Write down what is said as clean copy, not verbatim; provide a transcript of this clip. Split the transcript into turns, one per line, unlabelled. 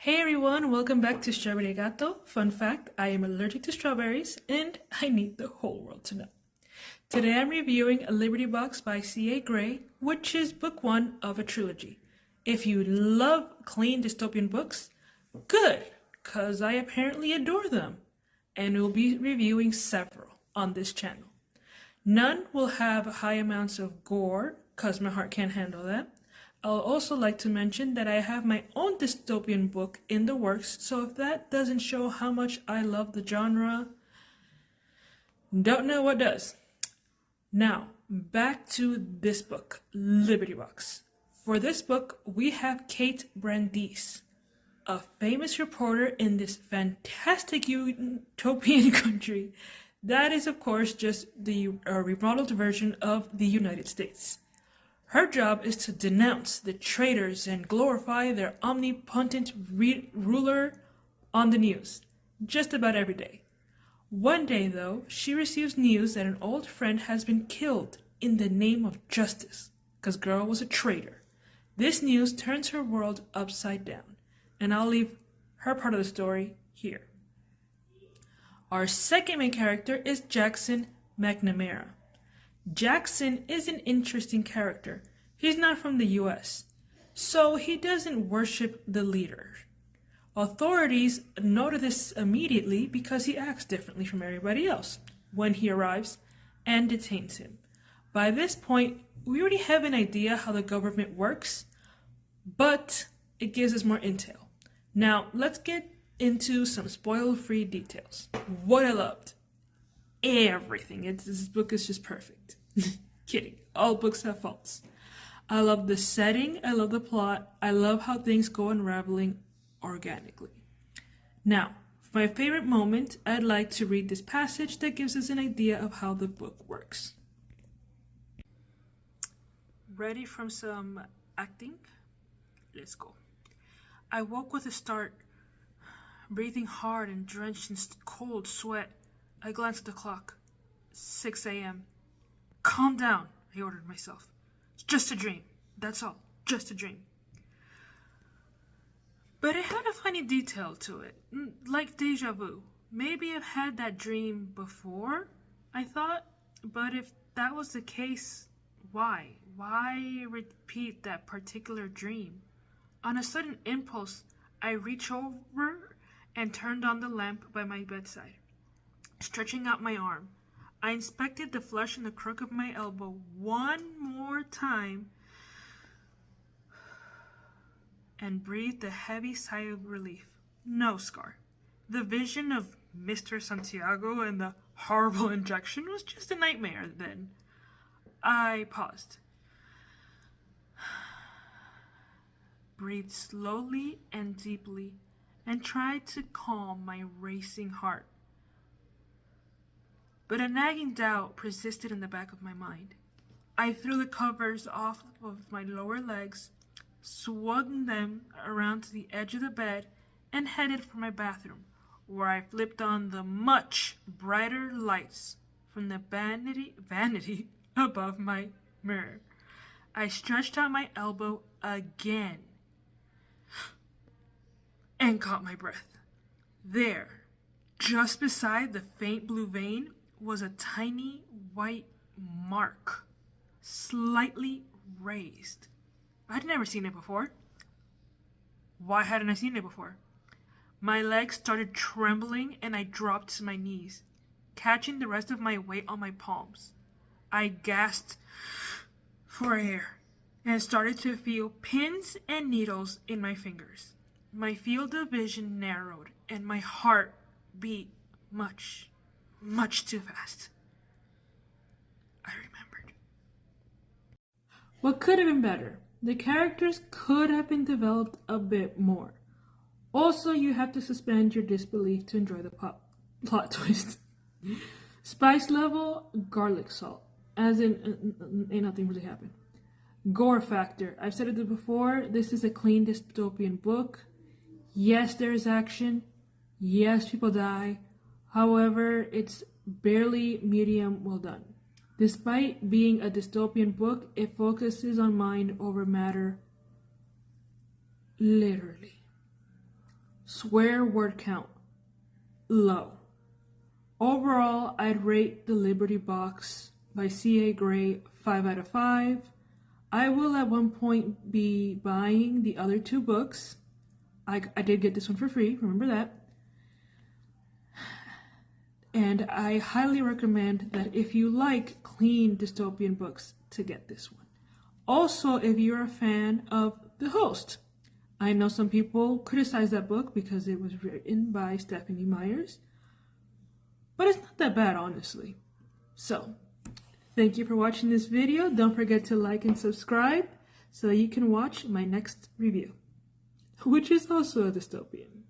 Hey everyone, welcome back to Strawberry Gato. Fun fact, I am allergic to strawberries and I need the whole world to know. Today I'm reviewing A Liberty Box by C.A. Gray, which is book one of a trilogy. If you love clean dystopian books, good, cause I apparently adore them. And we'll be reviewing several on this channel. None will have high amounts of gore, cause my heart can't handle that. I'll also like to mention that I have my own dystopian book in the works, so if that doesn't show how much I love the genre, don't know what does. Now, back to this book, Liberty Box. For this book, we have Kate Brandeis, a famous reporter in this fantastic utopian country that is, of course, just the remodeled version of the United States. Her job is to denounce the traitors and glorify their omnipotent ruler on the news, just about every day. One day, though, she receives news that an old friend has been killed in the name of justice, because girl was a traitor. This news turns her world upside down, and I'll leave her part of the story here. Our second main character is Jackson McNamara. Jackson is an interesting character. He's not from the US, so he doesn't worship the leader. Authorities notice this immediately because he acts differently from everybody else when he arrives and detains him. By this point, we already have an idea how the government works, but it gives us more intel. Now, let's get into some spoiler-free details. What I loved. Everything. This book is just perfect. Kidding. All books have faults. I love the setting. I love the plot. I love how things go unraveling organically. Now, for my favorite moment, I'd like to read this passage that gives us an idea of how the book works. Ready from some acting? Let's go. I woke with a start, breathing hard and drenched in cold sweat. I glanced at the clock. 6 a.m. Calm down, I ordered myself. It's just a dream. That's all. Just a dream. But it had a funny detail to it, like deja vu. Maybe I've had that dream before, I thought. But if that was the case, why? Why repeat that particular dream? On a sudden impulse, I reached over and turned on the lamp by my bedside. Stretching out my arm, I inspected the flesh in the crook of my elbow one more time and breathed a heavy sigh of relief. No scar. The vision of Mr. Santiago and the horrible injection was just a nightmare then. I paused. Breathed slowly and deeply and tried to calm my racing heart. But a nagging doubt persisted in the back of my mind. I threw the covers off of my lower legs, swung them around to the edge of the bed, and headed for my bathroom, where I flipped on the much brighter lights from the vanity above my mirror. I stretched out my elbow again and caught my breath. There, just beside the faint blue vein, was a tiny white mark, slightly raised. I'd never seen it before. Why hadn't I seen it before? My legs started trembling and I dropped to my knees, catching the rest of my weight on my palms. I gasped for air and started to feel pins and needles in my fingers. My field of vision narrowed and my heart beat much too fast. I remembered. What could have been better? The characters could have been developed a bit more. Also, you have to suspend your disbelief to enjoy the plot twist. Spice level, garlic salt. As in, ain't nothing really happened. Gore factor. I've said it before, this is a clean dystopian book. Yes, there is action. Yes, people die. However, it's barely medium well done. Despite being a dystopian book, it focuses on mind over matter, literally. Swear word count, low. Overall, I'd rate The Liberty Box by C.A. Gray 5 out of 5. I will at one point be buying the other two books. I did get this one for free, remember that. And I highly recommend that if you like clean dystopian books, to get this one. Also, if you're a fan of The Host. I know some people criticize that book because it was written by Stephenie Meyers, but it's not that bad, honestly. So, thank you for watching this video. Don't forget to like and subscribe so you can watch my next review, which is also a dystopian.